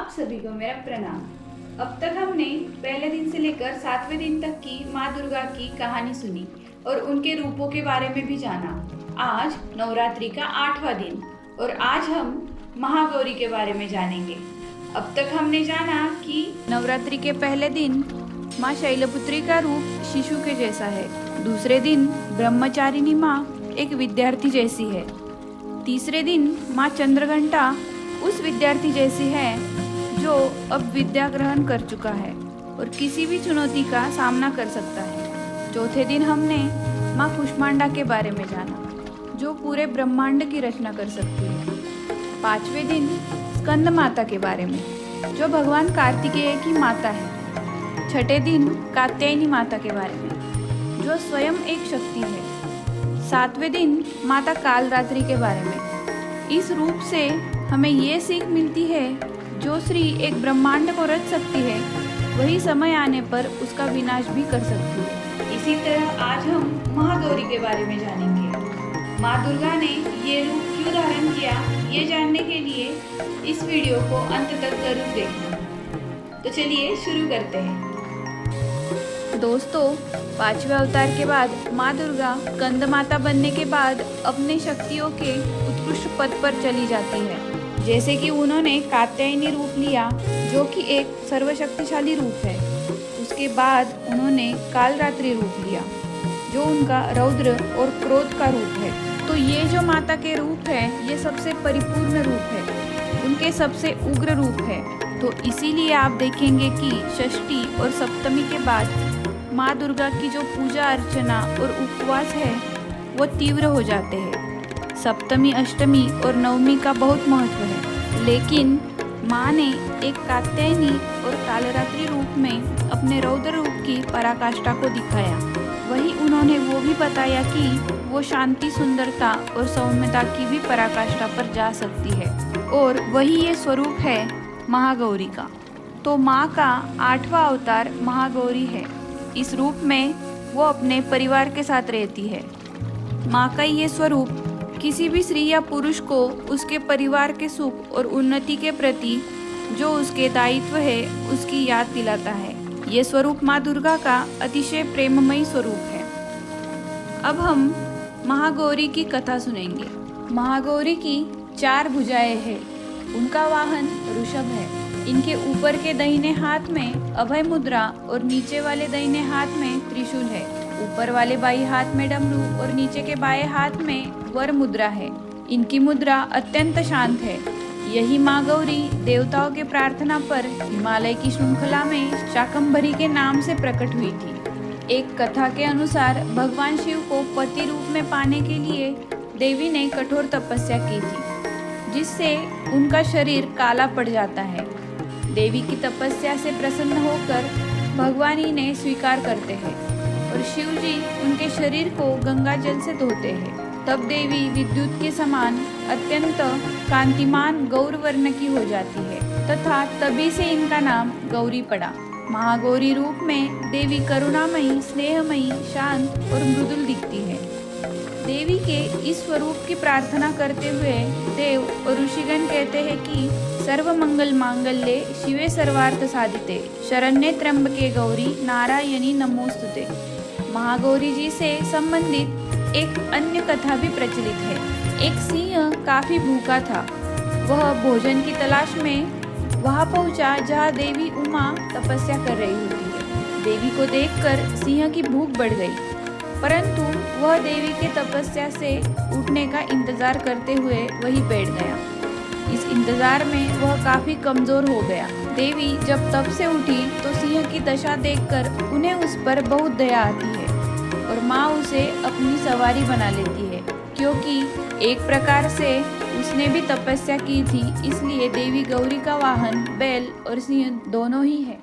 आप सभी को मेरा प्रणाम। अब तक हमने पहले दिन से लेकर 7वें दिन तक की माँ दुर्गा की कहानी सुनी और उनके रूपों के बारे में भी जाना। आज नवरात्रि का 8वां दिन और आज हम महागौरी के बारे में जानेंगे। अब तक हमने जाना कि नवरात्रि के पहले दिन माँ शैलपुत्री का रूप शिशु के जैसा है। दूसरे दिन ब्रह्मचारिणी माँ एक विद्यार्थी जैसी है। तीसरे दिन माँ चंद्रघंटा उस विद्यार्थी जैसी है जो अब विद्या ग्रहण कर चुका है और किसी भी चुनौती का सामना कर सकता है। चौथे दिन हमने माँ कुष्मांडा के बारे में जाना जो पूरे ब्रह्मांड की रचना कर सकती है। पांचवें दिन स्कंद माता के बारे में जो भगवान कार्तिकेय की माता है। छठे दिन कात्यायनी माता के बारे में जो स्वयं एक शक्ति है। सातवें दिन माता कालरात्रि के बारे में। इस रूप से हमें ये सीख मिलती है जो स्त्री एक ब्रह्मांड को रच सकती है वही समय आने पर उसका विनाश भी कर सकती है। इसी तरह आज हम महागौरी के बारे में जानेंगे। माँ दुर्गा ने ये रूप क्यों धारण किया ये जानने के लिए इस वीडियो को अंत तक जरूर देखना। तो चलिए शुरू करते हैं। दोस्तों, 5वें अवतार के बाद माँ दुर्गा स्कंद माता बनने के बाद अपने शक्तियों के उत्कृष्ट पद पर चली जाती है। जैसे कि उन्होंने कात्यायनी रूप लिया जो कि एक सर्वशक्तिशाली रूप है। उसके बाद उन्होंने कालरात्रि रूप लिया जो उनका रौद्र और क्रोध का रूप है। तो ये जो माता के रूप है ये सबसे परिपूर्ण रूप है, उनके सबसे उग्र रूप है। तो इसीलिए आप देखेंगे कि षष्ठी और सप्तमी के बाद माँ दुर्गा की जो पूजा अर्चना और उपवास है वो तीव्र हो जाते हैं। सप्तमी, अष्टमी और नवमी का बहुत महत्व है, लेकिन माँ ने एक कात्यायनी और कालरात्रि रूप में अपने रौद्र रूप की पराकाष्ठा को दिखाया। वही उन्होंने वो भी बताया कि वो शांति, सुंदरता और सौम्यता की भी पराकाष्ठा पर जा सकती है और वही ये स्वरूप है महागौरी का। तो माँ का 8वां अवतार महागौरी है। इस रूप में वो अपने परिवार के साथ रहती है। माँ का ये स्वरूप किसी भी स्त्री या पुरुष को उसके परिवार के सुख और उन्नति के प्रति जो उसके दायित्व है उसकी याद दिलाता है। ये स्वरूप माँ दुर्गा का अतिशय प्रेममयी स्वरूप है। अब हम महागौरी की कथा सुनेंगे। महागौरी की 4 भुजाएं हैं। उनका वाहन ऋषभ है। इनके ऊपर के दाहिने हाथ में अभय मुद्रा और नीचे वाले दाहिने हाथ में त्रिशूल है। ऊपर वाले बाएं हाथ में डमरू और नीचे के बाएं हाथ में वर मुद्रा है। इनकी मुद्रा अत्यंत शांत है। यही माँ गौरी देवताओं के प्रार्थना पर हिमालय की श्रृंखला में शाकंभरी के नाम से प्रकट हुई थी। एक कथा के अनुसार भगवान शिव को पति रूप में पाने के लिए देवी ने कठोर तपस्या की थी जिससे उनका शरीर काला पड़ जाता है। देवी की तपस्या से प्रसन्न होकर भगवान ही ने स्वीकार करते हैं और शिव जी उनके शरीर को गंगा जल से धोते हैं। तब देवी विद्युत के समान अत्यंत कांतिमान गौर वर्ण की हो जाती है तथा तभी से इनका नाम गौरी पड़ा। महागौरी रूप में देवी करुणामयी, स्नेहमयी, शांत और मृदुल दिखती है। देवी के इस स्वरूप की प्रार्थना करते हुए देव और ऋषिगण कहते हैं कि सर्व मंगल मांगल्ये शिवे सर्वार्थ साधिते शरण्ये त्र्यंबके गौरी नारायणी नमोस्तुते। महागौरी जी से संबंधित एक अन्य कथा भी प्रचलित है। एक सिंह काफी भूखा था। वह भोजन की तलाश में वहां पहुंचा जहां देवी उमा तपस्या कर रही होती है। देवी को देखकर सिंह की भूख बढ़ गई, परंतु वह देवी के तपस्या से उठने का इंतजार करते हुए वहीं बैठ गया। इस इंतजार में वह काफी कमजोर हो गया। देवी जब तप से उठी तो सिंह की दशा देखकर उन्हें उस पर बहुत दया आती है और माँ उसे अपनी सवारी बना लेती है। क्योंकि एक प्रकार से उसने भी तपस्या की थी, इसलिए देवी गौरी का वाहन बैल और सिंह दोनों ही है।